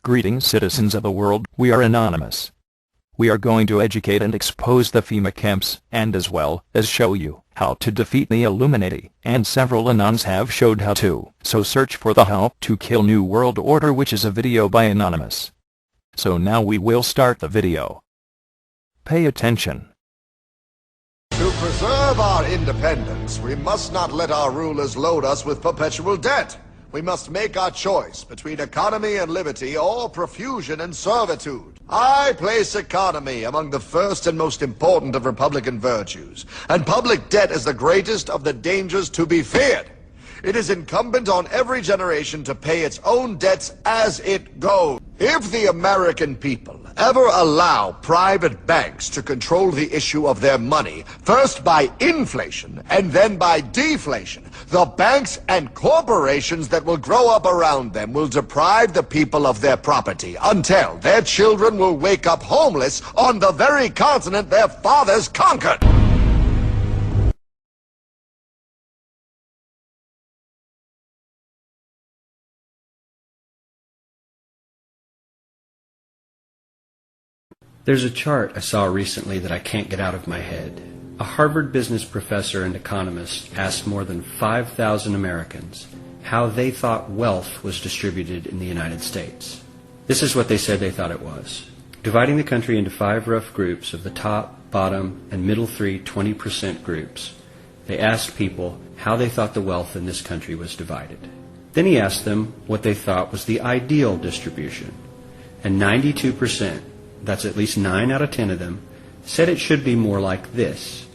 Greetings, citizens of the world. We are Anonymous. We are going to educate and expose the FEMA camps, and as well as show you how to defeat the Illuminati, and several Anons have showed how to. So search for the How to Kill New World Order, which is a video by Anonymous. So now we will start the video. Pay attention. To preserve our independence, we must not let our rulers load us with perpetual debt. We must make our choice between economy and liberty or profusion and servitude. I place economy among the first and most important of republican virtues, and public debt is the greatest of the dangers to be feared. It is incumbent on every generation to pay its own debts as it goes. If the American people ever allow private banks to control the issue of their money, first by inflation and then by deflation, the banks and corporations that will grow up around them will deprive the people of their property until their children will wake up homeless on the very continent their fathers conquered. There's a chart I saw recently that I can't get out of my head. A Harvard business professor and economist asked more than 5,000 Americans how they thought wealth was distributed in the United States. This is what they said they thought it was. Dividing the country into 5 rough groups of the top, bottom, and middle 3 20% groups, they asked people how they thought the wealth in this country was divided. Then he asked them what they thought was the ideal distribution. And 92%, that's at least 9 out of 10 of them, said it should be more like this.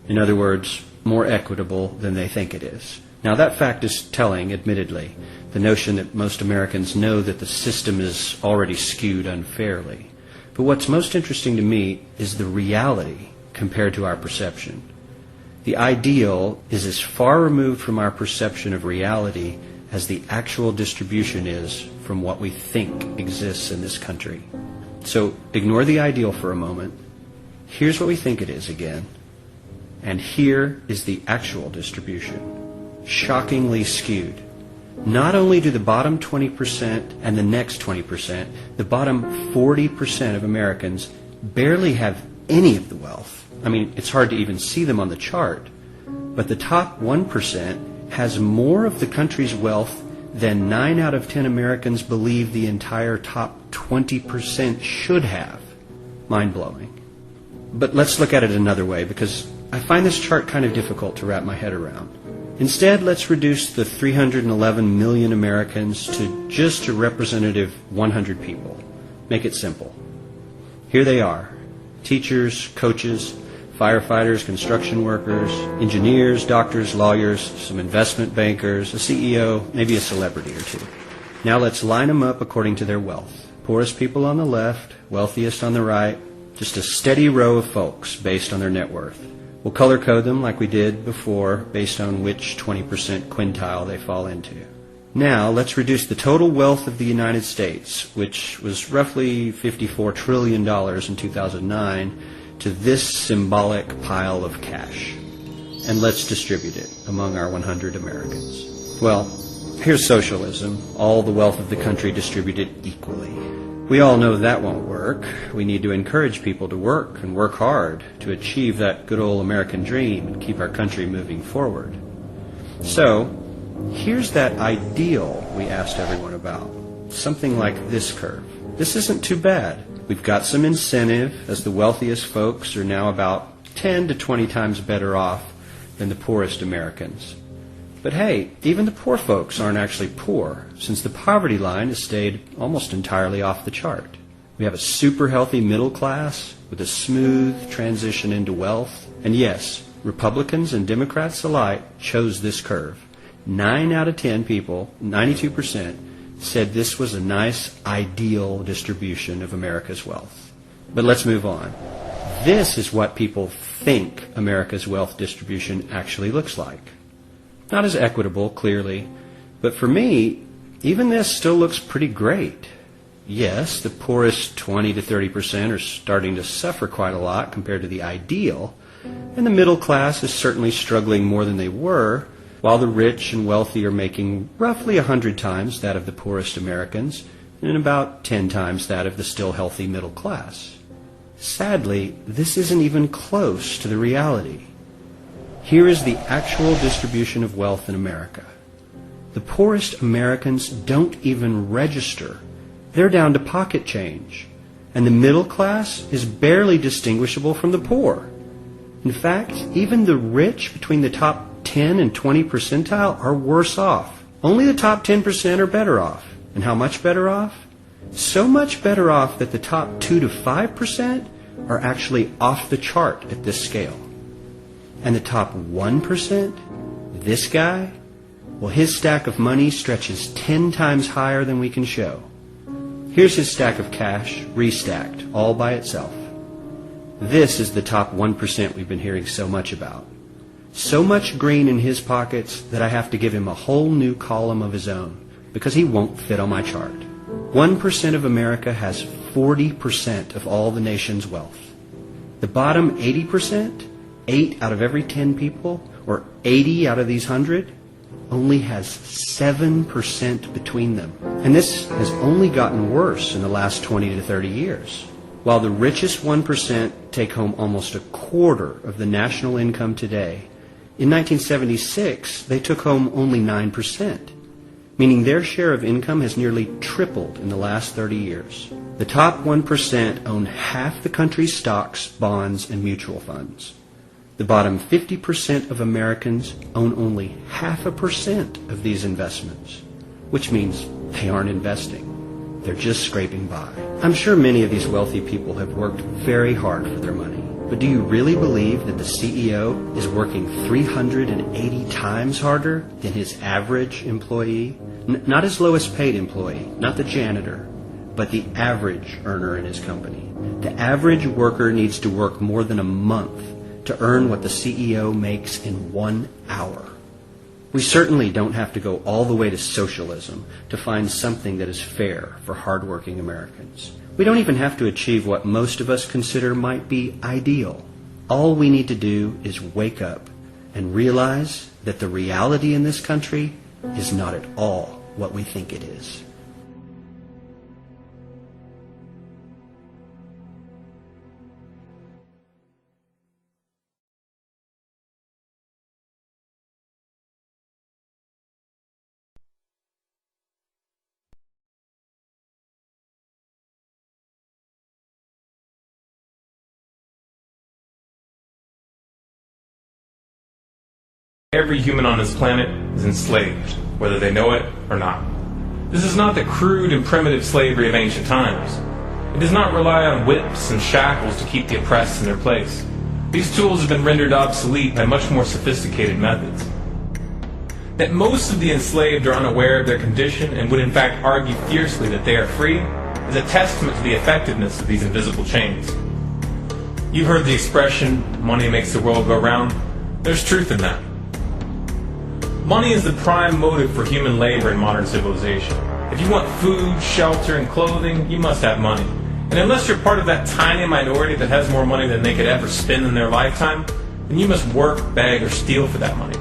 In other words, more equitable than they think it is. Now that fact is telling, admittedly, the notion that most Americans know that the system is already skewed unfairly. But what's most interesting to me is the reality compared to our perception. The ideal is as far removed from our perception of reality as the actual distribution is from what we think exists in this country. So ignore the ideal for a moment. Here's what we think it is again. And here is the actual distribution. Shockingly skewed. Not only do the bottom 20% and the next 20%, the bottom 40% of Americans barely have any of the wealth. I mean, it's hard to even see them on the chart. But the top 1% has more of the country's wealth than 9 out of 10 Americans believe the entire top 20% should have. Mind-blowing. But let's look at it another way, because I find this chart kind of difficult to wrap my head around. Instead, let's reduce the 311 million Americans to just a representative 100 people. Make it simple. Here they are. Teachers, coaches, firefighters, construction workers, engineers, doctors, lawyers, some investment bankers, a CEO, maybe a celebrity or two. Now let's line them up according to their wealth. Poorest people on the left, wealthiest on the right, just a steady row of folks based on their net worth. We'll color code them like we did before based on which 20% quintile they fall into. Now let's reduce the total wealth of the United States, which was roughly $54 trillion in 2009, to this symbolic pile of cash. And let's distribute it among our 100 Americans. Well, here's socialism, all the wealth of the country distributed equally. We all know that won't work. We need to encourage people to work and work hard to achieve that good old American dream and keep our country moving forward. So, here's that ideal we asked everyone about. Something like this curve. This isn't too bad. We've got some incentive, as the wealthiest folks are now about 10 to 20 times better off than the poorest Americans. But hey, even the poor folks aren't actually poor, since the poverty line has stayed almost entirely off the chart. We have a super healthy middle class with a smooth transition into wealth. And yes, Republicans and Democrats alike chose this curve. 9 out of 10 people, 92%, said this was a nice, ideal distribution of America's wealth. But let's move on. This is what people think America's wealth distribution actually looks like. Not as equitable, clearly, but for me, even this still looks pretty great. Yes, the poorest 20 to 30% are starting to suffer quite a lot compared to the ideal, and the middle class is certainly struggling more than they were, while the rich and wealthy are making roughly 100 times that of the poorest Americans, and about 10 times that of the still healthy middle class. Sadly, this isn't even close to the reality. Here is the actual distribution of wealth in America. The poorest Americans don't even register. They're down to pocket change. And the middle class is barely distinguishable from the poor. In fact, even the rich between the top 10 and 20 percentile are worse off. Only the top 10% are better off. And how much better off? So much better off that the top 2 to 5% are actually off the chart at this scale. And the top 1%, this guy, well, his stack of money stretches 10 times higher than we can show. Here's his stack of cash, restacked, all by itself. This is the top 1% we've been hearing so much about. So much green in his pockets that I have to give him a whole new column of his own, because he won't fit on my chart. 1% of America has 40% of all the nation's wealth. The bottom 80%, 8 out of every 10 people, or 80 out of these 100, only has 7% between them. And this has only gotten worse in the last 20 to 30 years. While the richest 1% take home almost a quarter of the national income today, in 1976 they took home only 9%, meaning their share of income has nearly tripled in the last 30 years. The top 1% own half the country's stocks, bonds, and mutual funds. The bottom 50% of Americans own only 0.5% of these investments, which means they aren't investing. They're just scraping by. I'm sure many of these wealthy people have worked very hard for their money. But do you really believe that the CEO is working 380 times harder than his average employee? Not his lowest paid employee, not the janitor, but the average earner in his company. The average worker needs to work more than a month to earn what the CEO makes in 1 hour. We certainly don't have to go all the way to socialism to find something that is fair for hardworking Americans. We don't even have to achieve what most of us consider might be ideal. All we need to do is wake up and realize that the reality in this country is not at all what we think it is. Every human on this planet is enslaved, whether they know it or not. This is not the crude and primitive slavery of ancient times. It does not rely on whips and shackles to keep the oppressed in their place. These tools have been rendered obsolete by much more sophisticated methods. That most of the enslaved are unaware of their condition and would in fact argue fiercely that they are free is a testament to the effectiveness of these invisible chains. You've heard the expression, money makes the world go round. There's truth in that. Money is the prime motive for human labor in modern civilization. If you want food, shelter, and clothing, you must have money. And unless you're part of that tiny minority that has more money than they could ever spend in their lifetime, then you must work, beg, or steal for that money.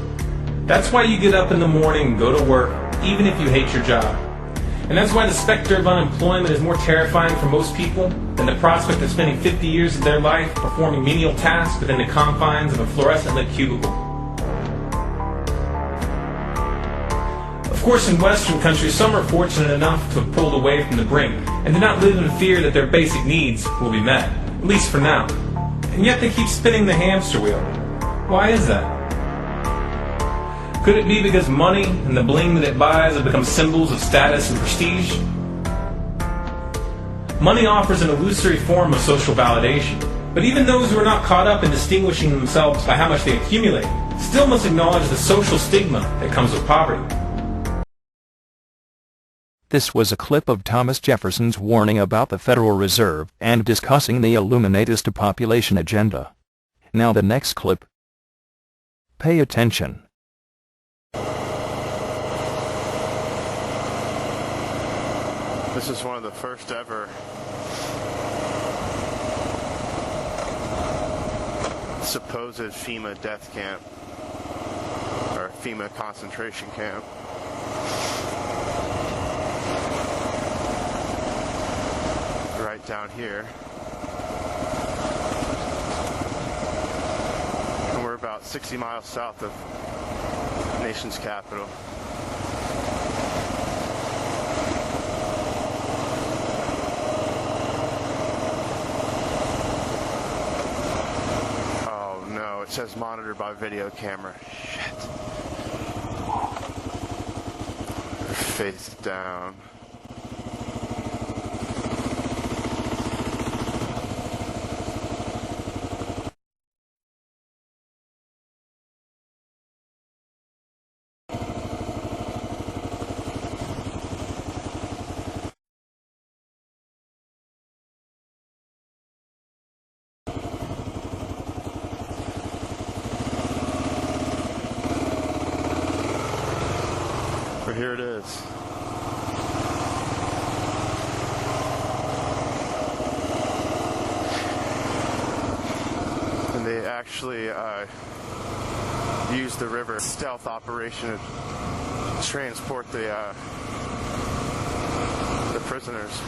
That's why you get up in the morning and go to work, even if you hate your job. And that's why the specter of unemployment is more terrifying for most people than the prospect of spending 50 years of their life performing menial tasks within the confines of a fluorescent-lit cubicle. Of course, in Western countries, some are fortunate enough to have pulled away from the brink and do not live in fear that their basic needs will be met, at least for now. And yet they keep spinning the hamster wheel. Why is that? Could it be because money and the bling that it buys have become symbols of status and prestige? Money offers an illusory form of social validation, but even those who are not caught up in distinguishing themselves by how much they accumulate still must acknowledge the social stigma that comes with poverty. This was a clip of Thomas Jefferson's warning about the Federal Reserve and discussing the Illuminati's depopulation agenda. Now the next clip. Pay attention. This is one of the first ever supposed FEMA death camp, or FEMA concentration camp. point down here. And we're about 60 miles south of the nation's capital. Oh no, it says monitored by video camera. Shit. They're face down. But here it is. And they actually used the river stealth operation to transport the prisoners.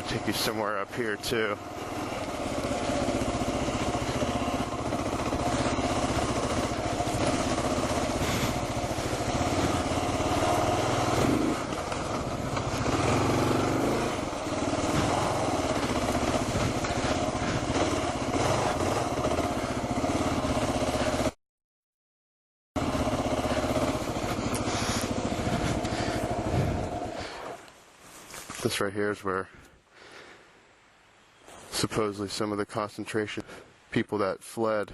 Take you somewhere up here too. This right here is where supposedly some of the concentration people that fled.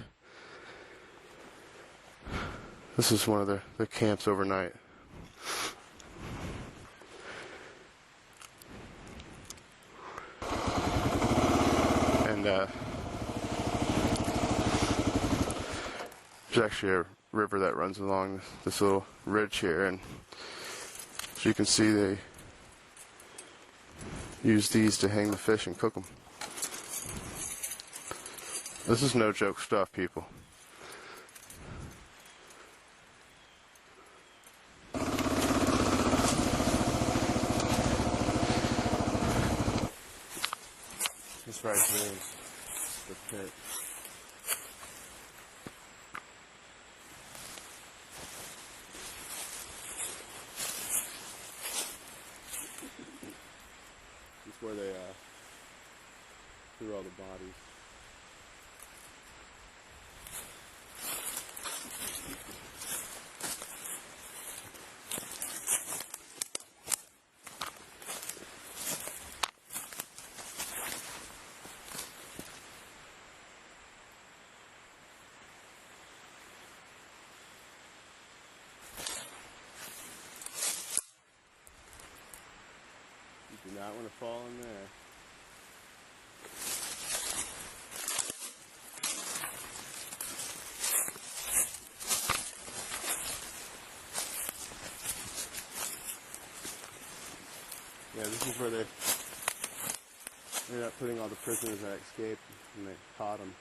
This is one of the camps overnight. And there's actually a river that runs along this little ridge here, and as you can see, they use these to hang the fish and cook them. This is no joke stuff, people. This right here is the pit. This is where they threw all the bodies. You do not want to fall in there. Yeah, this is where they ended up putting all the prisoners that escaped, and they caught them.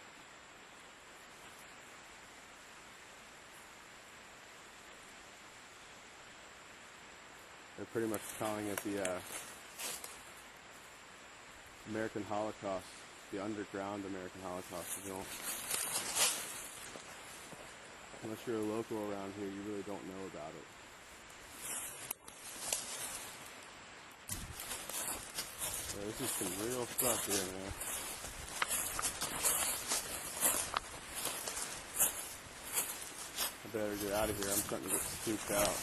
They're pretty much calling it the American Holocaust, the underground American Holocaust. You know, unless you're a local around here, you really don't know about it. So this is some real stuff here, man. I better get out of here. I'm starting to get spooked out.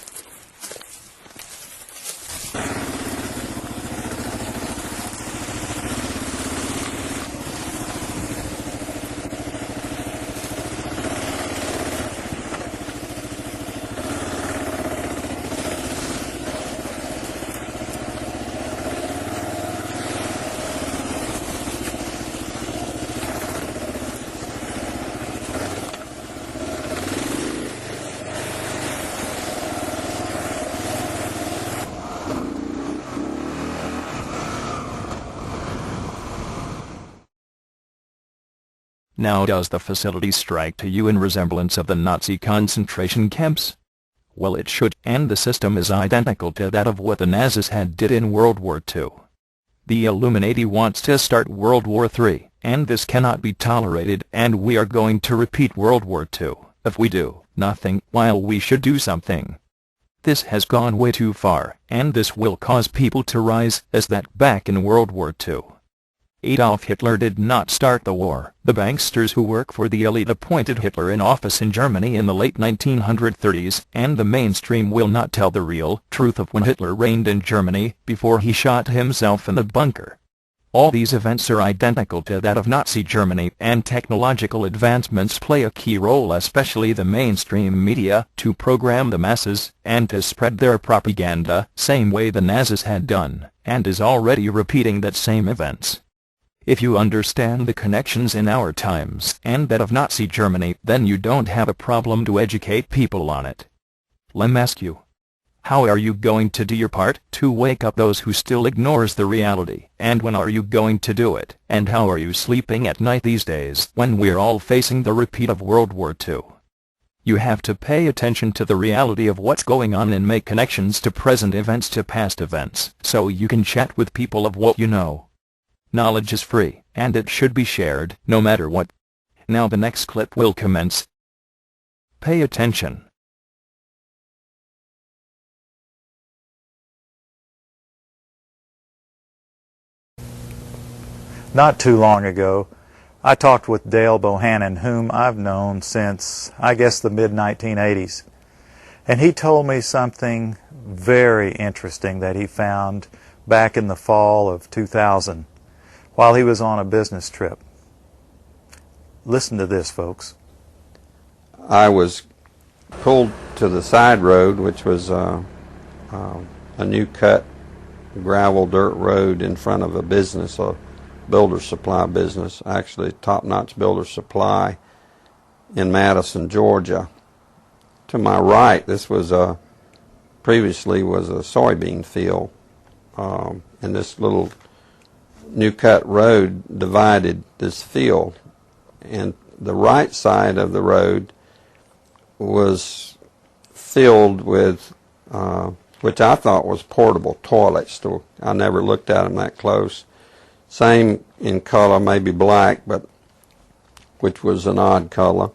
Now does the facility strike to you in resemblance of the Nazi concentration camps? Well, it should, and the system is identical to that of what the Nazis had did in World War II. The Illuminati wants to start World War III, and this cannot be tolerated, and we are going to repeat World War II, if we do nothing, while we should do something. This has gone way too far, and this will cause people to rise, as that back in World War II. Adolf Hitler did not start the war. The banksters who work for the elite appointed Hitler in office in Germany in the late 1930s, and the mainstream will not tell the real truth of when Hitler reigned in Germany before he shot himself in the bunker. All these events are identical to that of Nazi Germany, and technological advancements play a key role, especially the mainstream media, to program the masses and to spread their propaganda, same way the Nazis had done, and is already repeating that same events. If you understand the connections in our times and that of Nazi Germany, then you don't have a problem to educate people on it. Let me ask you, how are you going to do your part to wake up those who still ignores the reality, and when are you going to do it, and how are you sleeping at night these days when we're all facing the repeat of World War II? You have to pay attention to the reality of what's going on and make connections to present events to past events, so you can chat with people of what you know. Knowledge is free, and it should be shared, no matter what. Now the next clip will commence. Pay attention. Not too long ago, I talked with Dale Bohannon, whom I've known since, I guess, the mid-1980s. And he told me something very interesting that he found back in the fall of 2000. While he was on a business trip. Listen to this, folks. I was pulled to the side road, which was a new cut gravel dirt road in front of a business, a builder supply business, actually top-notch builder supply in Madison, Georgia. To my right, this was previously was a soybean field, and this little new cut road divided this field, and the right side of the road was filled with which I thought was portable toilets. I never looked at them that close. Same in color, maybe black, but which was an odd color.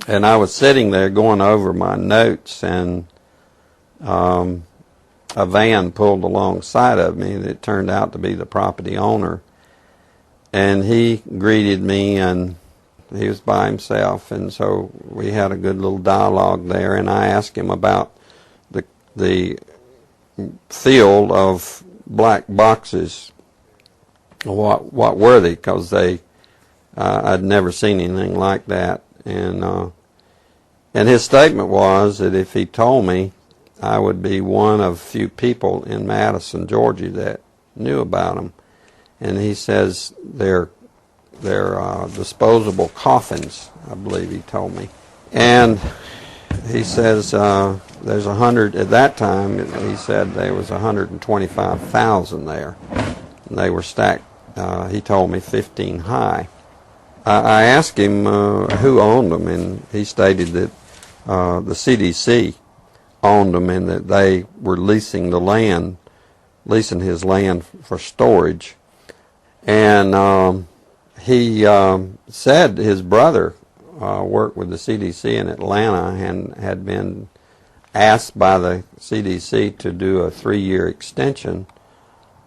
And I was sitting there going over my notes, and a van pulled alongside of me that turned out to be the property owner, and he greeted me, and he was by himself, and so we had a good little dialogue there, and I asked him about the field of black boxes. What were they? Because I'd never seen anything like that, and his statement was that if he told me, I would be one of few people in Madison, Georgia that knew about them. And he says they're disposable coffins, I believe he told me. And he says there's 100, at that time he said there was 125,000 there. And they were stacked, he told me 15 high. I asked him who owned them, and he stated that the CDC owned them, and that they were leasing his land for storage. And he said his brother worked with the CDC in Atlanta and had been asked by the CDC to do a 3-year extension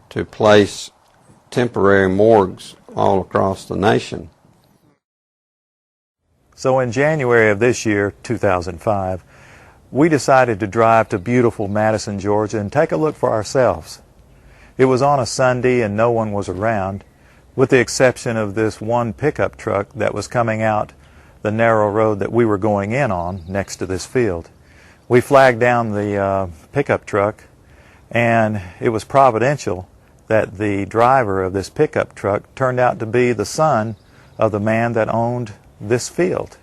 to place temporary morgues all across the nation. So in January of this year, 2005, we decided to drive to beautiful Madison, Georgia, and take a look for ourselves. It was on a Sunday and no one was around, with the exception of this one pickup truck that was coming out the narrow road that we were going in on next to this field. We flagged down the pickup truck, and it was providential that the driver of this pickup truck turned out to be the son of the man that owned this field.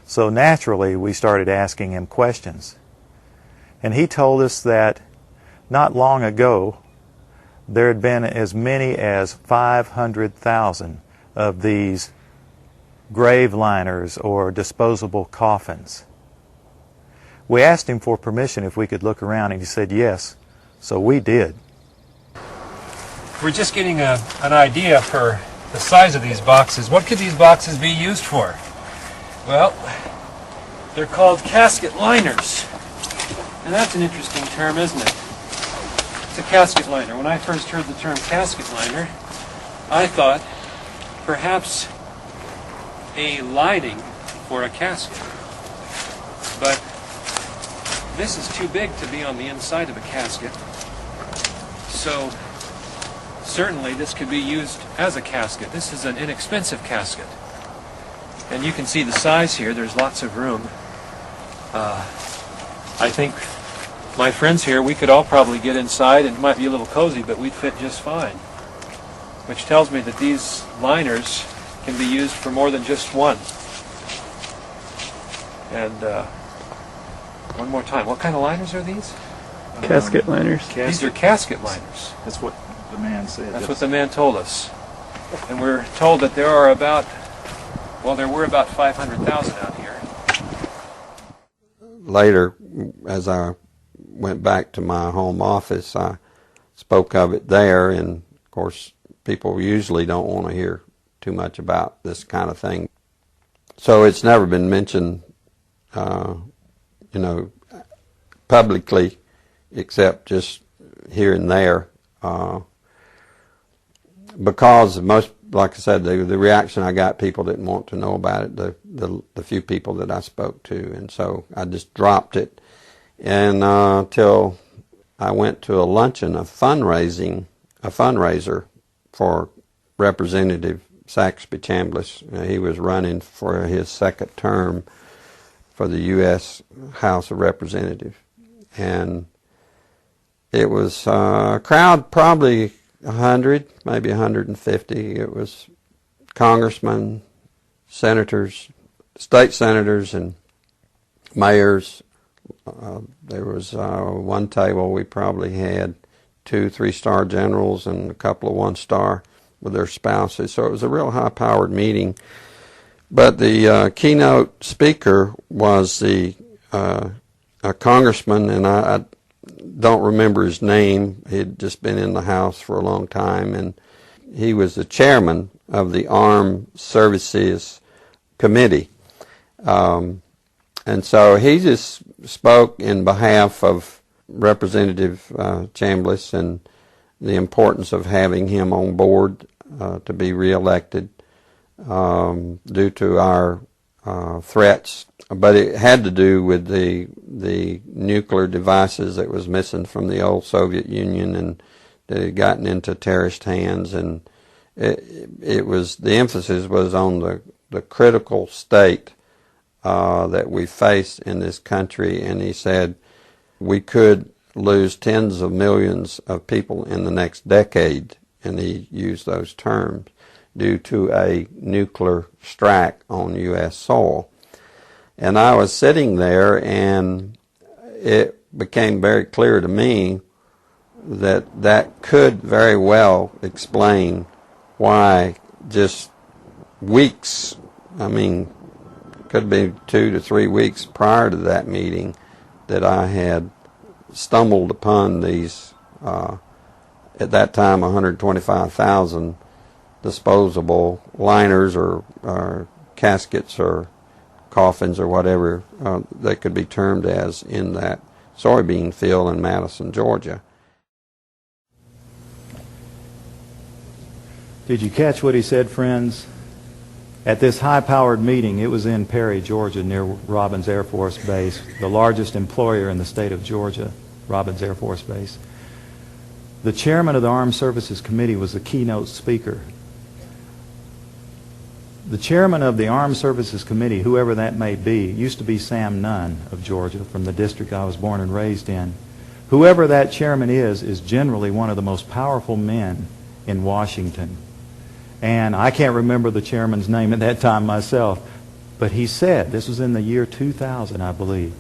So naturally, we started asking him questions. And he told us that not long ago, there had been as many as 500,000 of these grave liners or disposable coffins. We asked him for permission if we could look around, and he said yes, so we did. We're just getting an idea for the size of these boxes. What could these boxes be used for? Well, they're called casket liners. And that's an interesting term, isn't it? It's a casket liner. When I first heard the term casket liner, I thought perhaps a lining for a casket. But this is too big to be on the inside of a casket. So certainly this could be used as a casket. This is an inexpensive casket. And you can see the size here. There's lots of room. I think my friends here, we could all probably get inside, and it might be a little cozy, but we'd fit just fine. Which tells me that these liners can be used for more than just one. And one more time, what kind of liners are these? Casket liners. These are casket liners. That's what the man said. That's what the man told us. And we're told that there are about, well, there were about 500,000 out here. Later, as I went back to my home office, I spoke of it there, and of course people usually don't want to hear too much about this kind of thing. So it's never been mentioned, publicly, except just here and there, because most, like I said, the reaction I got, people didn't want to know about it, the few people that I spoke to, and so I just dropped it. And till I went to a luncheon, a fundraiser for Representative Saxby Chambliss. He was running for his second term for the U.S. House of Representatives. And it was a crowd, probably 100, maybe 150. It was congressmen, senators, state senators, and mayors. There was one table we probably had 2 3-star generals and a couple of 1-star with their spouses. So it was a real high-powered meeting. But the keynote speaker was a congressman, and I don't remember his name. He'd just been in the House for a long time, and he was the chairman of the Armed Services Committee. And so he just spoke in behalf of Representative Chambliss and the importance of having him on board to be reelected due to our threats. But it had to do with the nuclear devices that was missing from the old Soviet Union and that had gotten into terrorist hands, and it was, the emphasis was on the critical state that we face in this country, and he said we could lose tens of millions of people in the next decade, and he used those terms, due to a nuclear strike on U.S. soil. And I was sitting there, and it became very clear to me that that could very well explain why just weeks, could be 2 to 3 weeks prior to that meeting, that I had stumbled upon these, at that time, 125,000 disposable liners or caskets or coffins or whatever they could be termed as in that soybean field in Madison, Georgia. Did you catch what he said, friends? At this high-powered meeting, it was in Perry, Georgia, near Robins Air Force Base, the largest employer in the state of Georgia, Robins Air Force Base. The chairman of the Armed Services Committee was the keynote speaker. The chairman of the Armed Services Committee, whoever that may be, used to be Sam Nunn of Georgia, from the district I was born and raised in. Whoever that chairman is generally one of the most powerful men in Washington. And I can't remember the chairman's name at that time myself, but he said, this was in the year 2000, I believe,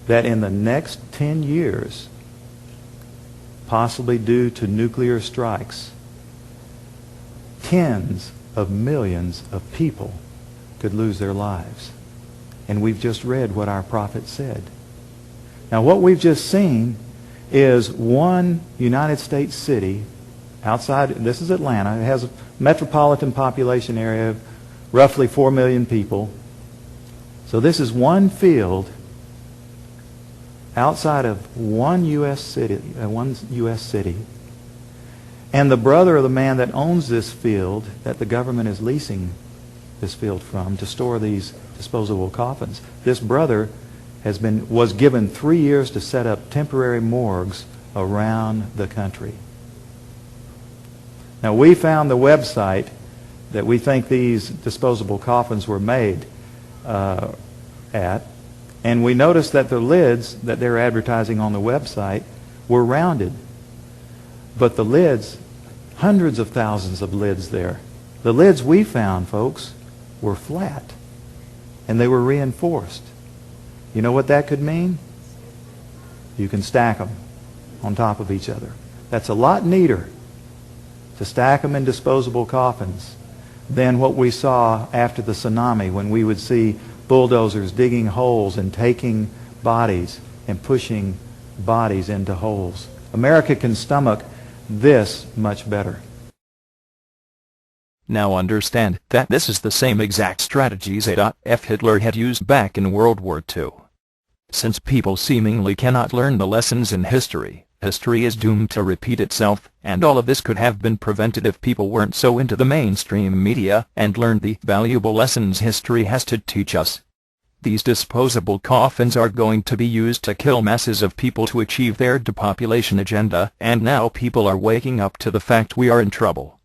that in the next 10 years, possibly due to nuclear strikes, tens of millions of people could lose their lives. And we've just read what our prophet said. Now what we've just seen is one United States city outside, this is Atlanta, it has a metropolitan population area of roughly 4 million people. So this is one field outside of one U.S. city, and the brother of the man that owns this field, that the government is leasing this field from to store these disposable coffins, this brother was given 3 years to set up temporary morgues around the country. Now we found the website that we think these disposable coffins were made at, and we noticed that the lids that they're advertising on the website were rounded. But the lids, hundreds of thousands of lids there, the lids we found, folks, were flat, and they were reinforced. You know what that could mean? You can stack them on top of each other. That's a lot neater to stack them in disposable coffins than what we saw after the tsunami, when we would see bulldozers digging holes and taking bodies and pushing bodies into holes. America can stomach this much better. Now understand that this is the same exact strategies Adolf Hitler had used back in World War II. Since people seemingly cannot learn the lessons in history, history is doomed to repeat itself, and all of this could have been prevented if people weren't so into the mainstream media and learned the valuable lessons history has to teach us. These disposable coffins are going to be used to kill masses of people to achieve their depopulation agenda, and now people are waking up to the fact we are in trouble.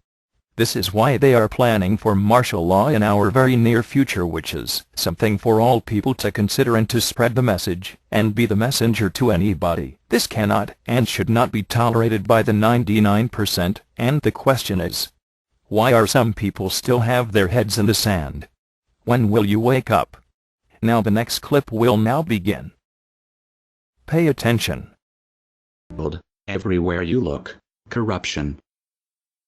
This is why they are planning for martial law in our very near future, which is something for all people to consider and to spread the message, and be the messenger to anybody. This cannot and should not be tolerated by the 99%, and the question is, why are some people still have their heads in the sand? When will you wake up? Now the next clip will now begin. Pay attention. Everywhere you look, corruption.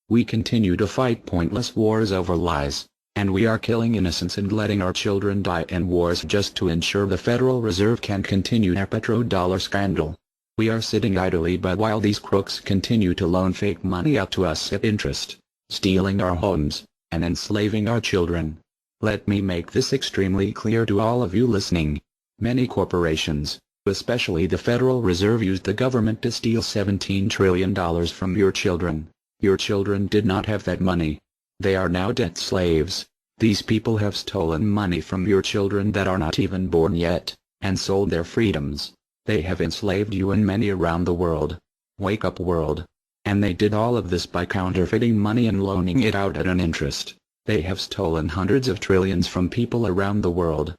We continue to fight pointless wars over lies, and we are killing innocents and letting our children die in wars just to ensure the Federal Reserve can continue their petrodollar scandal. We are sitting idly by while these crooks continue to loan fake money out to us at interest, stealing our homes, and enslaving our children. Let me make this extremely clear to all of you listening. Many corporations, especially the Federal Reserve, used the government to steal $17 trillion from your children. Your children did not have that money. They are now debt slaves. These people have stolen money from your children that are not even born yet, and sold their freedoms. They have enslaved you and many around the world. Wake up, world. And they did all of this by counterfeiting money and loaning it out at an interest. They have stolen hundreds of trillions from people around the world.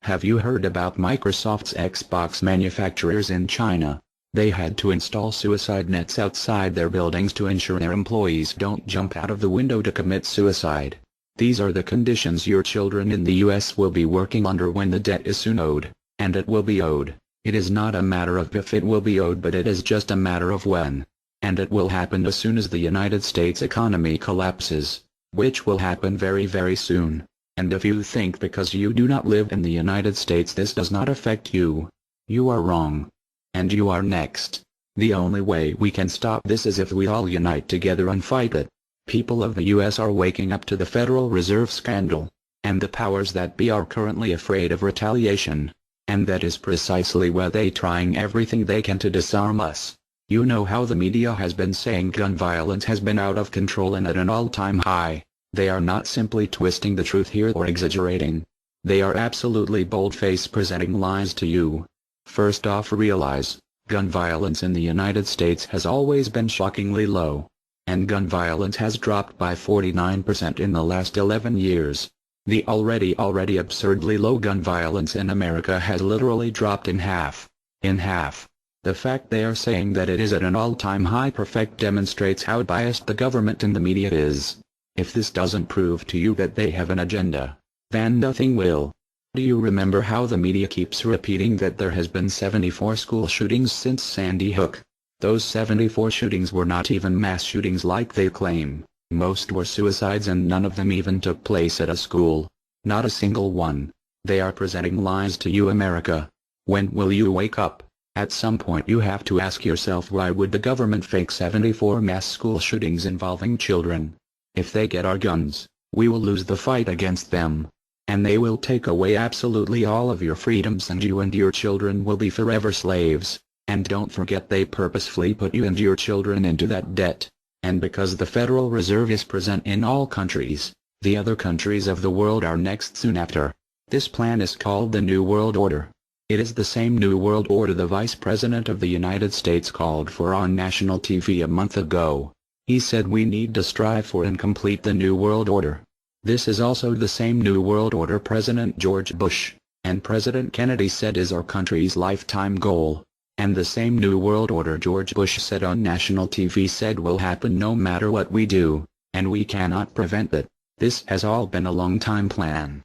Have you heard about Microsoft's Xbox manufacturers in China? They had to install suicide nets outside their buildings to ensure their employees don't jump out of the window to commit suicide. These are the conditions your children in the U.S. will be working under when the debt is soon owed, and it will be owed. It is not a matter of if it will be owed, but it is just a matter of when. And it will happen as soon as the United States economy collapses, which will happen very, very soon. And if you think because you do not live in the United States this does not affect you, you are wrong. And you are next. The only way we can stop this is if we all unite together and fight it. People of the U.S. are waking up to the Federal Reserve scandal, and the powers that be are currently afraid of retaliation. And that is precisely why they trying everything they can to disarm us. You know how the media has been saying gun violence has been out of control and at an all-time high. They are not simply twisting the truth here or exaggerating. They are absolutely bold-faced presenting lies to you. First off, realize, gun violence in the United States has always been shockingly low. And gun violence has dropped by 49% in the last 11 years. The already absurdly low gun violence in America has literally dropped in half. In half. The fact they are saying that it is at an all-time high perfect demonstrates how biased the government and the media is. If this doesn't prove to you that they have an agenda, then nothing will. Do you remember how the media keeps repeating that there has been 74 school shootings since Sandy Hook? Those 74 shootings were not even mass shootings like they claim. Most were suicides and none of them even took place at a school. Not a single one. They are presenting lies to you, America. When will you wake up? At some point you have to ask yourself, why would the government fake 74 mass school shootings involving children? If they get our guns, we will lose the fight against them. And they will take away absolutely all of your freedoms, and you and your children will be forever slaves. And don't forget, they purposefully put you and your children into that debt. And because the Federal Reserve is present in all countries, the other countries of the world are next soon after. This plan is called the New World Order. It is the same New World Order the Vice President of the United States called for on national TV a month ago. He said we need to strive for and complete the New World Order. This is also the same New World Order President George Bush and President Kennedy said is our country's lifetime goal. And the same New World Order George Bush said on national TV said will happen no matter what we do, and we cannot prevent it. This has all been a long-time plan.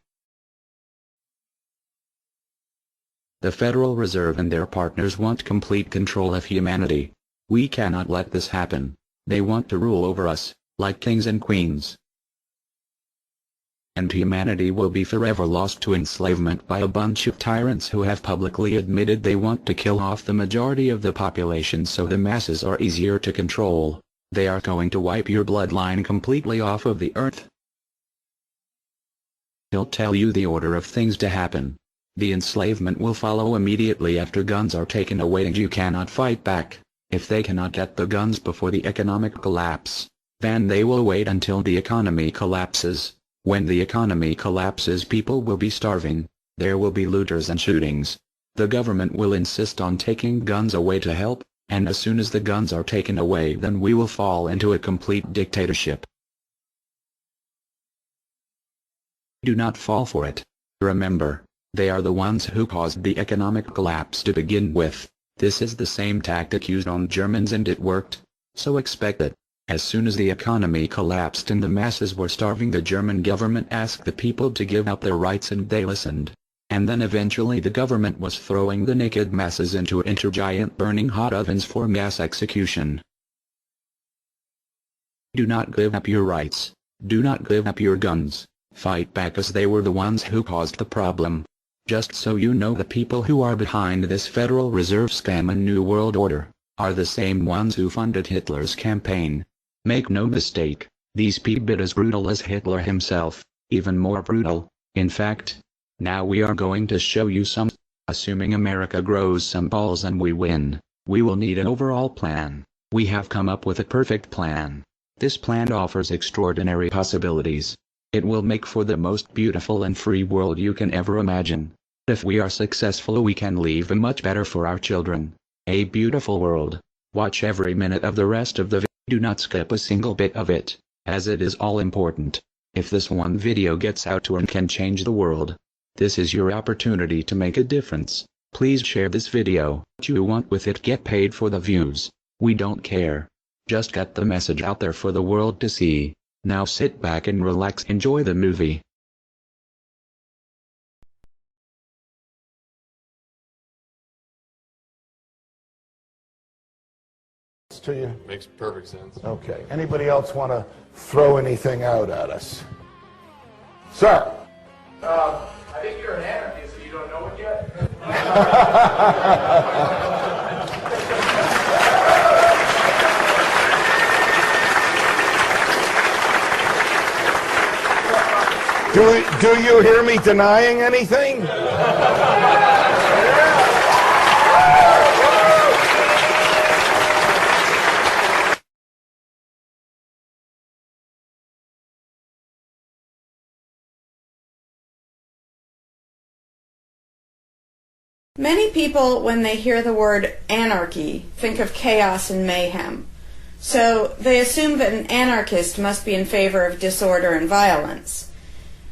The Federal Reserve and their partners want complete control of humanity. We cannot let this happen. They want to rule over us, like kings and queens. And humanity will be forever lost to enslavement by a bunch of tyrants who have publicly admitted they want to kill off the majority of the population so the masses are easier to control. They are going to wipe your bloodline completely off of the earth. He'll tell you the order of things to happen. The enslavement will follow immediately after guns are taken away and you cannot fight back. If they cannot get the guns before the economic collapse, then they will wait until the economy collapses. When the economy collapses, people will be starving. There will be looters and shootings. The government will insist on taking guns away to help, and as soon as the guns are taken away, then we will fall into a complete dictatorship. Do not fall for it. Remember, they are the ones who caused the economic collapse to begin with. This is the same tactic used on Germans and it worked. So expect it. As soon as the economy collapsed and the masses were starving, the German government asked the people to give up their rights and they listened. And then eventually the government was throwing the naked masses into giant burning hot ovens for mass execution. Do not give up your rights. Do not give up your guns. Fight back, as they were the ones who caused the problem. Just so you know, the people who are behind this Federal Reserve scam and New World Order are the same ones who funded Hitler's campaign. Make no mistake, these people are as brutal as Hitler himself, even more brutal. In fact, now we are going to show you some. Assuming America grows some balls and we win, we will need an overall plan. We have come up with a perfect plan. This plan offers extraordinary possibilities. It will make for the most beautiful and free world you can ever imagine. If we are successful, we can leave a much better for our children. A beautiful world. Watch every minute of the rest of the video. Do not skip a single bit of it, as it is all important. If this one video gets out to and can change the world, this is your opportunity to make a difference. Please share this video. What you want with it, get paid for the views. We don't care. Just get the message out there for the world to see. Now sit back and relax, enjoy the movie. To you? Makes perfect sense. Okay. Anybody else want to throw anything out at us? Sir? I think you're an anarchist and you don't know it yet. Do you hear me denying anything? Many people, when they hear the word anarchy, think of chaos and mayhem. So they assume that an anarchist must be in favor of disorder and violence.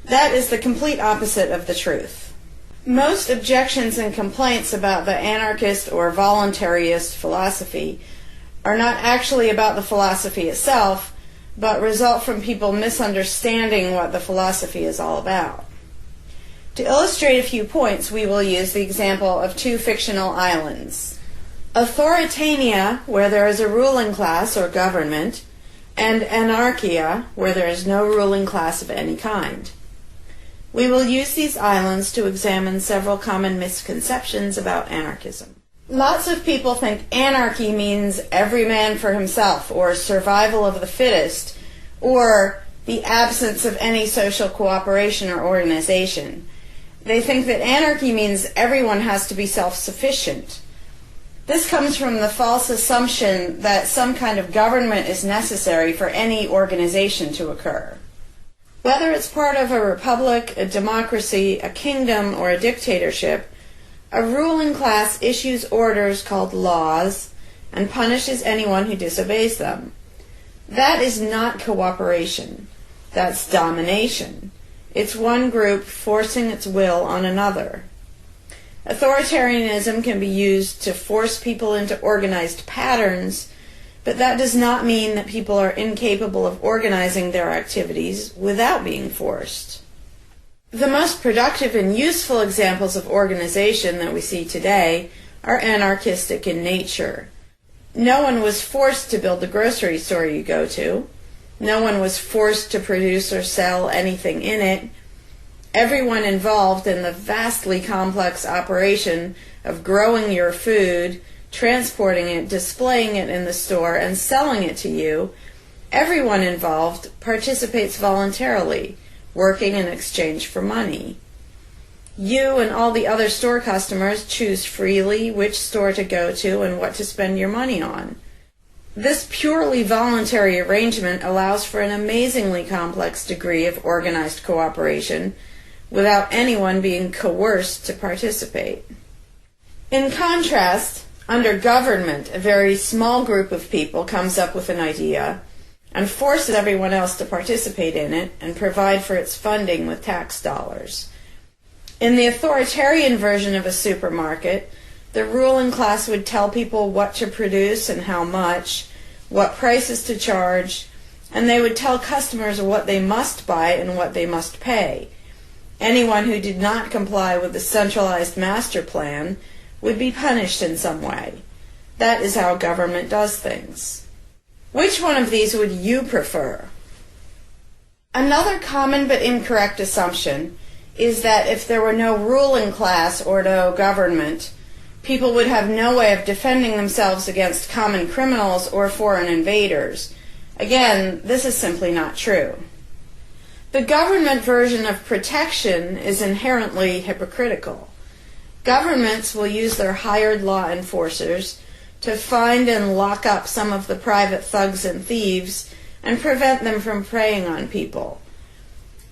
That is the complete opposite of the truth. Most objections and complaints about the anarchist or voluntarist philosophy are not actually about the philosophy itself, but result from people misunderstanding what the philosophy is all about. To illustrate a few points, we will use the example of two fictional islands. Authoritania, where there is a ruling class or government, and anarchia, where there is no ruling class of any kind. We will use these islands to examine several common misconceptions about anarchism. Lots of people think anarchy means every man for himself, or survival of the fittest, or the absence of any social cooperation or organization. They think that anarchy means everyone has to be self-sufficient. This comes from the false assumption that some kind of government is necessary for any organization to occur. Whether it's part of a republic, a democracy, a kingdom, or a dictatorship, a ruling class issues orders called laws and punishes anyone who disobeys them. That is not cooperation. That's domination. It's one group forcing its will on another. Authoritarianism can be used to force people into organized patterns, but that does not mean that people are incapable of organizing their activities without being forced. The most productive and useful examples of organization that we see today are anarchistic in nature. No one was forced to build the grocery store you go to. No one was forced to produce or sell anything in it. Everyone involved in the vastly complex operation of growing your food, transporting it, displaying it in the store, and selling it to you, everyone involved participates voluntarily, working in exchange for money. You and all the other store customers choose freely which store to go to and what to spend your money on. This purely voluntary arrangement allows for an amazingly complex degree of organized cooperation without anyone being coerced to participate. In contrast, under government, a very small group of people comes up with an idea and forces everyone else to participate in it and provide for its funding with tax dollars. In the authoritarian version of a supermarket, the ruling class would tell people what to produce and how much, what prices to charge, and they would tell customers what they must buy and what they must pay. Anyone who did not comply with the centralized master plan would be punished in some way. That is how government does things. Which one of these would you prefer? Another common but incorrect assumption is that if there were no ruling class or no government, people would have no way of defending themselves against common criminals or foreign invaders. Again, this is simply not true. The government version of protection is inherently hypocritical. Governments will use their hired law enforcers to find and lock up some of the private thugs and thieves and prevent them from preying on people.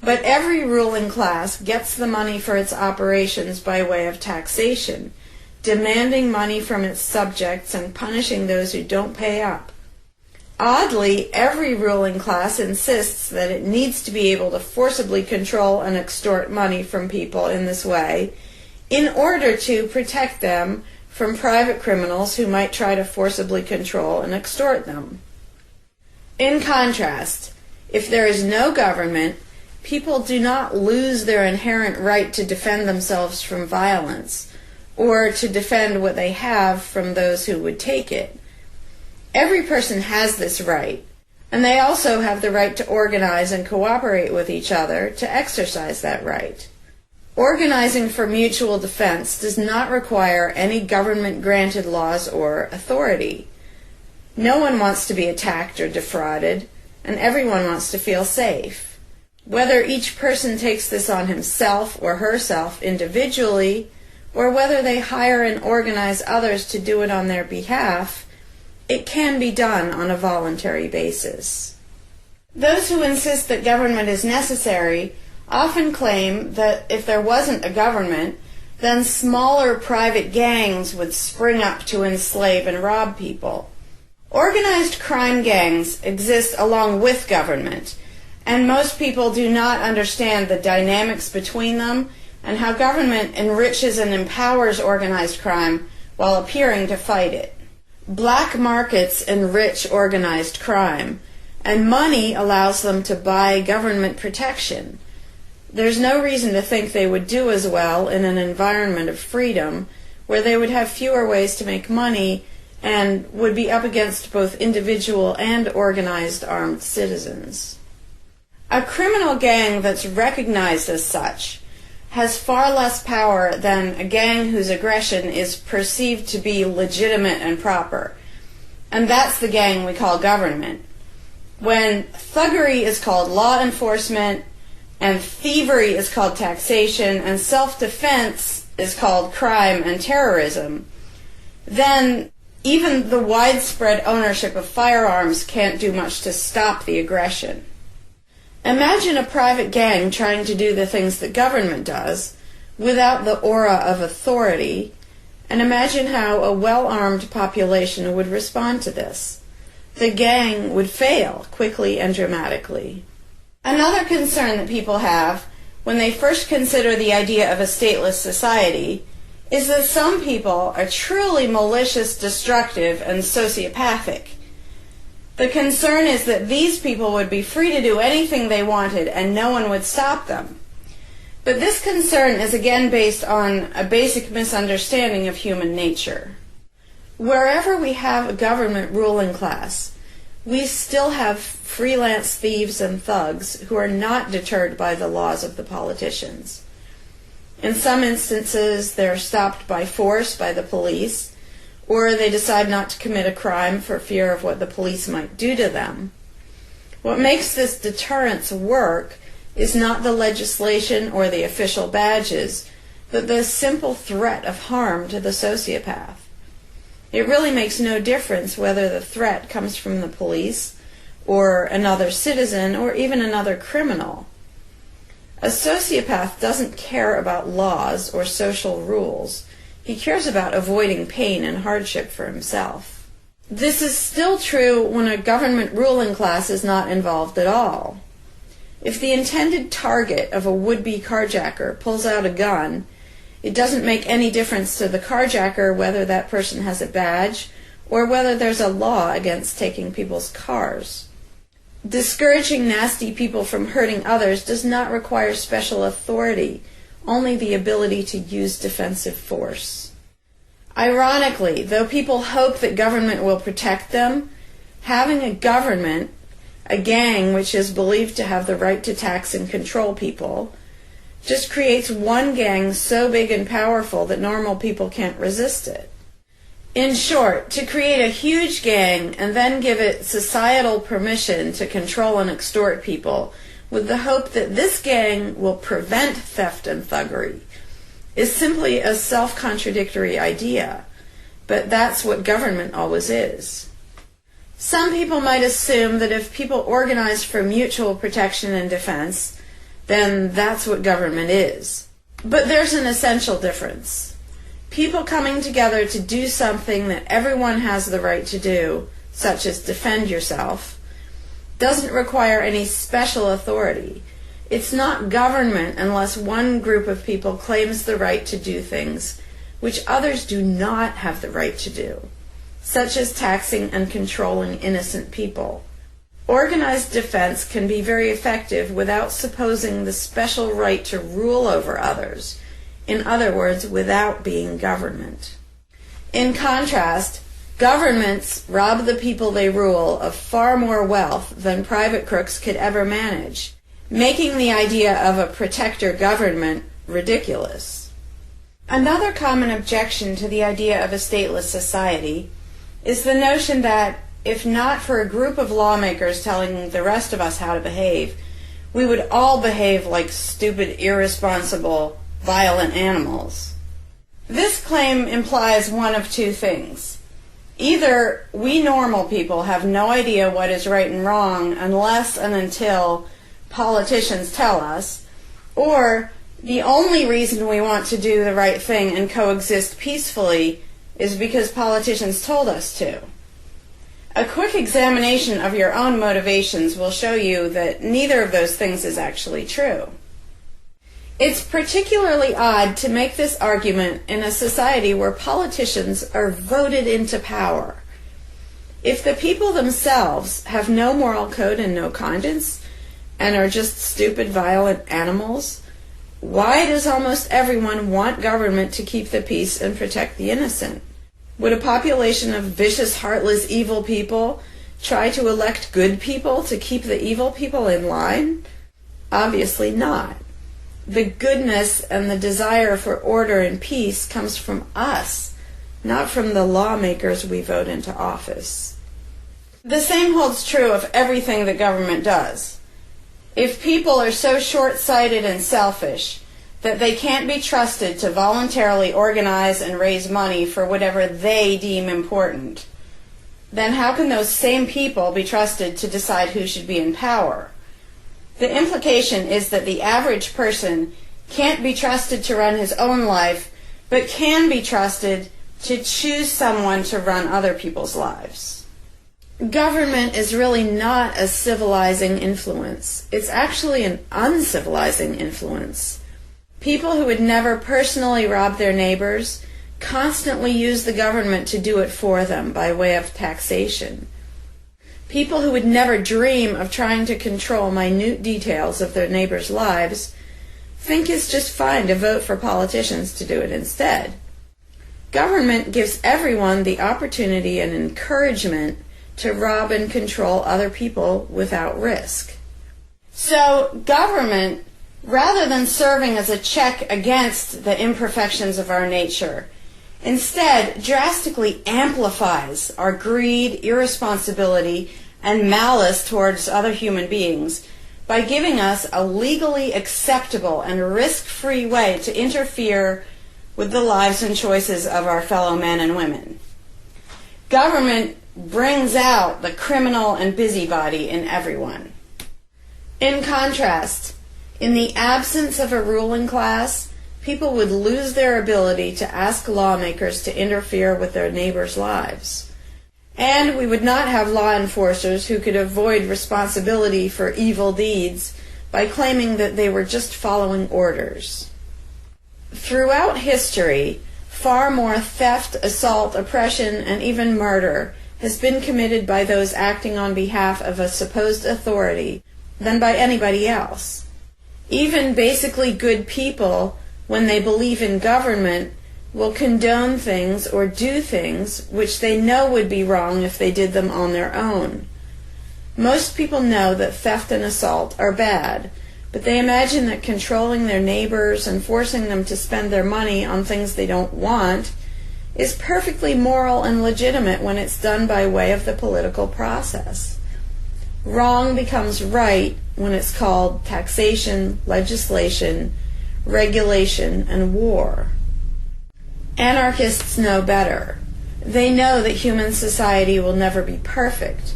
But every ruling class gets the money for its operations by way of taxation, demanding money from its subjects and punishing those who don't pay up. Oddly, every ruling class insists that it needs to be able to forcibly control and extort money from people in this way in order to protect them from private criminals who might try to forcibly control and extort them. In contrast, if there is no government, people do not lose their inherent right to defend themselves from violence, or to defend what they have from those who would take it. Every person has this right, and they also have the right to organize and cooperate with each other to exercise that right. Organizing for mutual defense does not require any government-granted laws or authority. No one wants to be attacked or defrauded, and everyone wants to feel safe. Whether each person takes this on himself or herself individually, or whether they hire and organize others to do it on their behalf, it can be done on a voluntary basis. Those who insist that government is necessary often claim that if there wasn't a government, then smaller private gangs would spring up to enslave and rob people. Organized crime gangs exist along with government, and most people do not understand the dynamics between them and how government enriches and empowers organized crime while appearing to fight it. Black markets enrich organized crime, and money allows them to buy government protection. There's no reason to think they would do as well in an environment of freedom, where they would have fewer ways to make money and would be up against both individual and organized armed citizens. A criminal gang that's recognized as such has far less power than a gang whose aggression is perceived to be legitimate and proper. And that's the gang we call government. When thuggery is called law enforcement, and thievery is called taxation, and self-defense is called crime and terrorism, then even the widespread ownership of firearms can't do much to stop the aggression. Imagine a private gang trying to do the things that government does without the aura of authority, and imagine how a well-armed population would respond to this. The gang would fail quickly and dramatically. Another concern that people have when they first consider the idea of a stateless society is that some people are truly malicious, destructive, and sociopathic. The concern is that these people would be free to do anything they wanted and no one would stop them. But this concern is again based on a basic misunderstanding of human nature. Wherever we have a government ruling class, we still have freelance thieves and thugs who are not deterred by the laws of the politicians. In some instances, they're stopped by force by the police, or they decide not to commit a crime for fear of what the police might do to them. What makes this deterrence work is not the legislation or the official badges, but the simple threat of harm to the sociopath. It really makes no difference whether the threat comes from the police, or another citizen, or even another criminal. A sociopath doesn't care about laws or social rules. He cares about avoiding pain and hardship for himself. This is still true when a government ruling class is not involved at all. If the intended target of a would-be carjacker pulls out a gun, it doesn't make any difference to the carjacker whether that person has a badge or whether there's a law against taking people's cars. Discouraging nasty people from hurting others does not require special authority, only the ability to use defensive force. Ironically, though people hope that government will protect them, having a government, a gang which is believed to have the right to tax and control people, just creates one gang so big and powerful that normal people can't resist it. In short, to create a huge gang and then give it societal permission to control and extort people with the hope that this gang will prevent theft and thuggery is simply a self-contradictory idea, but that's what government always is. Some people might assume that if people organize for mutual protection and defense, then that's what government is. But there's an essential difference. People coming together to do something that everyone has the right to do, such as defend yourself, doesn't require any special authority. It's not government unless one group of people claims the right to do things which others do not have the right to do, such as taxing and controlling innocent people. Organized defense can be very effective without supposing the special right to rule over others. In other words, without being government. In contrast, governments rob the people they rule of far more wealth than private crooks could ever manage, making the idea of a protector government ridiculous. Another common objection to the idea of a stateless society is the notion that if not for a group of lawmakers telling the rest of us how to behave, we would all behave like stupid, irresponsible, violent animals. This claim implies one of two things. Either we normal people have no idea what is right and wrong unless and until politicians tell us, or the only reason we want to do the right thing and coexist peacefully is because politicians told us to. A quick examination of your own motivations will show you that neither of those things is actually true. It's particularly odd to make this argument in a society where politicians are voted into power. If the people themselves have no moral code and no conscience, and are just stupid, violent animals, why does almost everyone want government to keep the peace and protect the innocent? Would a population of vicious, heartless, evil people try to elect good people to keep the evil people in line? Obviously not. The goodness and the desire for order and peace comes from us, not from the lawmakers we vote into office. The same holds true of everything that government does. If people are so short-sighted and selfish that they can't be trusted to voluntarily organize and raise money for whatever they deem important, then how can those same people be trusted to decide who should be in power? The implication is that the average person can't be trusted to run his own life, but can be trusted to choose someone to run other people's lives. Government is really not a civilizing influence. It's actually an uncivilizing influence. People who would never personally rob their neighbors constantly use the government to do it for them by way of taxation. People who would never dream of trying to control minute details of their neighbors' lives think it's just fine to vote for politicians to do it instead. Government gives everyone the opportunity and encouragement to rob and control other people without risk. So government, rather than serving as a check against the imperfections of our nature, instead drastically amplifies our greed, irresponsibility, and malice towards other human beings by giving us a legally acceptable and risk-free way to interfere with the lives and choices of our fellow men and women. Government brings out the criminal and busybody in everyone. In contrast, in the absence of a ruling class, people would lose their ability to ask lawmakers to interfere with their neighbors' lives. And we would not have law enforcers who could avoid responsibility for evil deeds by claiming that they were just following orders. Throughout history, far more theft, assault, oppression, and even murder has been committed by those acting on behalf of a supposed authority than by anybody else. Even basically good people, when they believe in government, will condone things or do things which they know would be wrong if they did them on their own. Most people know that theft and assault are bad, but they imagine that controlling their neighbors and forcing them to spend their money on things they don't want is perfectly moral and legitimate when it's done by way of the political process. Wrong becomes right when it's called taxation, legislation, regulation, and war. Anarchists know better. They know that human society will never be perfect,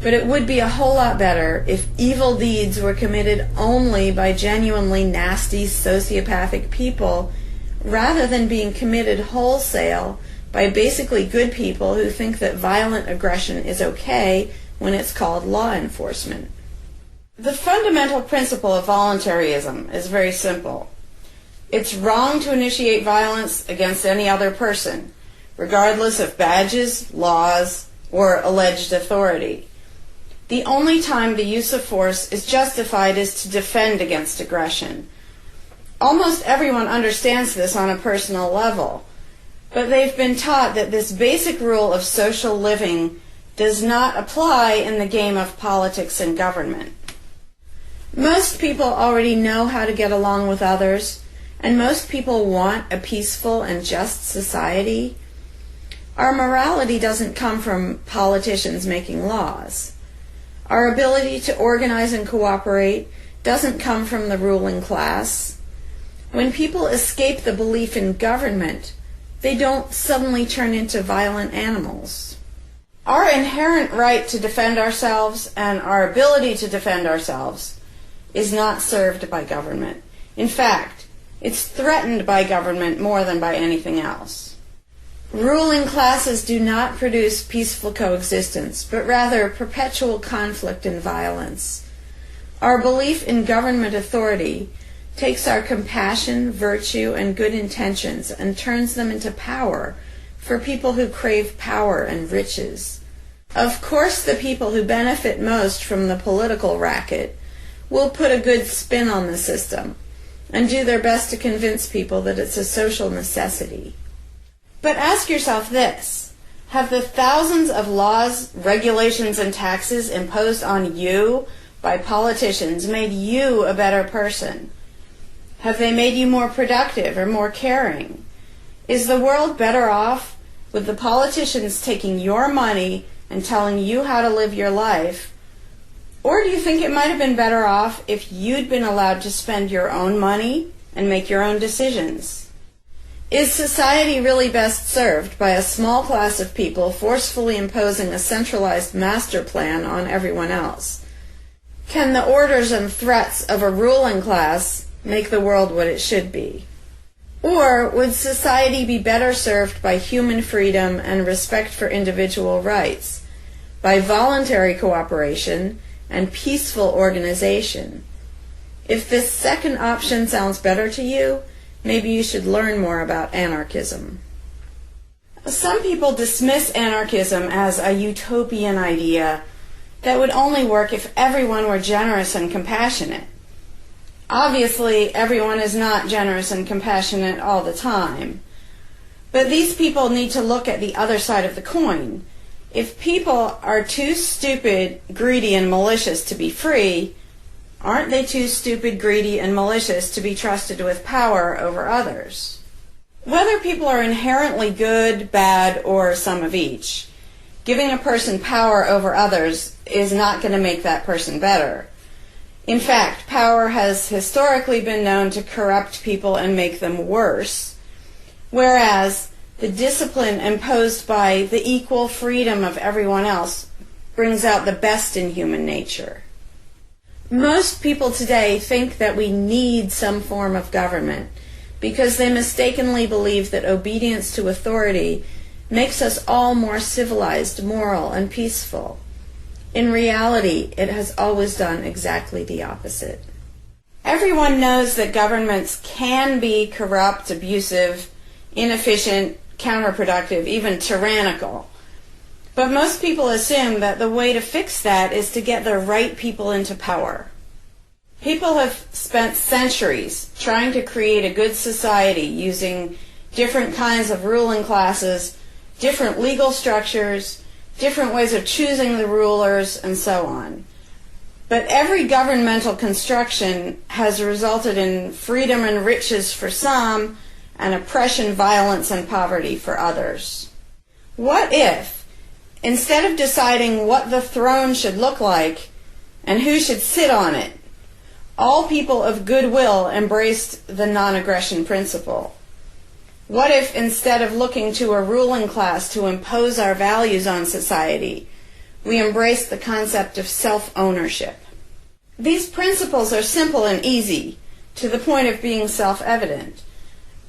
but it would be a whole lot better if evil deeds were committed only by genuinely nasty sociopathic people rather than being committed wholesale by basically good people who think that violent aggression is okay when it's called law enforcement. The fundamental principle of voluntarism is very simple. It's wrong to initiate violence against any other person, regardless of badges, laws, or alleged authority. The only time the use of force is justified is to defend against aggression. Almost everyone understands this on a personal level, but they've been taught that this basic rule of social living does not apply in the game of politics and government. Most people already know how to get along with others, and most people want a peaceful and just society. Our morality doesn't come from politicians making laws. Our ability to organize and cooperate doesn't come from the ruling class. When people escape the belief in government, they don't suddenly turn into violent animals. Our inherent right to defend ourselves and our ability to defend ourselves is not served by government. In fact, it's threatened by government more than by anything else. Ruling classes do not produce peaceful coexistence, but rather perpetual conflict and violence. Our belief in government authority takes our compassion, virtue, and good intentions and turns them into power for people who crave power and riches. Of course, the people who benefit most from the political racket will put a good spin on the system and do their best to convince people that it's a social necessity. But ask yourself this: have the thousands of laws, regulations, and taxes imposed on you by politicians made you a better person? Have they made you more productive or more caring? Is the world better off with the politicians taking your money and telling you how to live your life? Or do you think it might have been better off if you'd been allowed to spend your own money and make your own decisions? Is society really best served by a small class of people forcefully imposing a centralized master plan on everyone else? Can the orders and threats of a ruling class make the world what it should be? Or would society be better served by human freedom and respect for individual rights, by voluntary cooperation and peaceful organization? If this second option sounds better to you, maybe you should learn more about anarchism. Some people dismiss anarchism as a utopian idea that would only work if everyone were generous and compassionate. Obviously, everyone is not generous and compassionate all the time. But these people need to look at the other side of the coin. If people are too stupid, greedy, and malicious to be free, aren't they too stupid, greedy, and malicious to be trusted with power over others? Whether people are inherently good, bad, or some of each, giving a person power over others is not going to make that person better. In fact, power has historically been known to corrupt people and make them worse, whereas the discipline imposed by the equal freedom of everyone else brings out the best in human nature. Most people today think that we need some form of government because they mistakenly believe that obedience to authority makes us all more civilized, moral, and peaceful. In reality, it has always done exactly the opposite. Everyone knows that governments can be corrupt, abusive, inefficient, counterproductive, even tyrannical. But most people assume that the way to fix that is to get the right people into power. People have spent centuries trying to create a good society using different kinds of ruling classes, different legal structures, different ways of choosing the rulers, and so on. But every governmental construction has resulted in freedom and riches for some, and oppression, violence, and poverty for others. What if, instead of deciding what the throne should look like and who should sit on it, all people of goodwill embraced the non-aggression principle? What if, instead of looking to a ruling class to impose our values on society, we embraced the concept of self-ownership? These principles are simple and easy, to the point of being self-evident,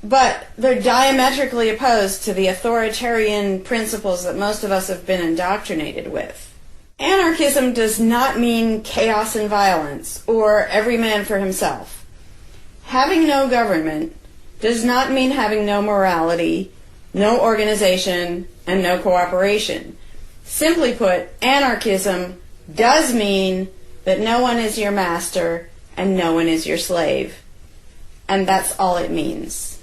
but they're diametrically opposed to the authoritarian principles that most of us have been indoctrinated with. Anarchism does not mean chaos and violence, or every man for himself. Having no government does not mean having no morality, no organization, and no cooperation. Simply put, anarchism does mean that no one is your master and no one is your slave. And that's all it means.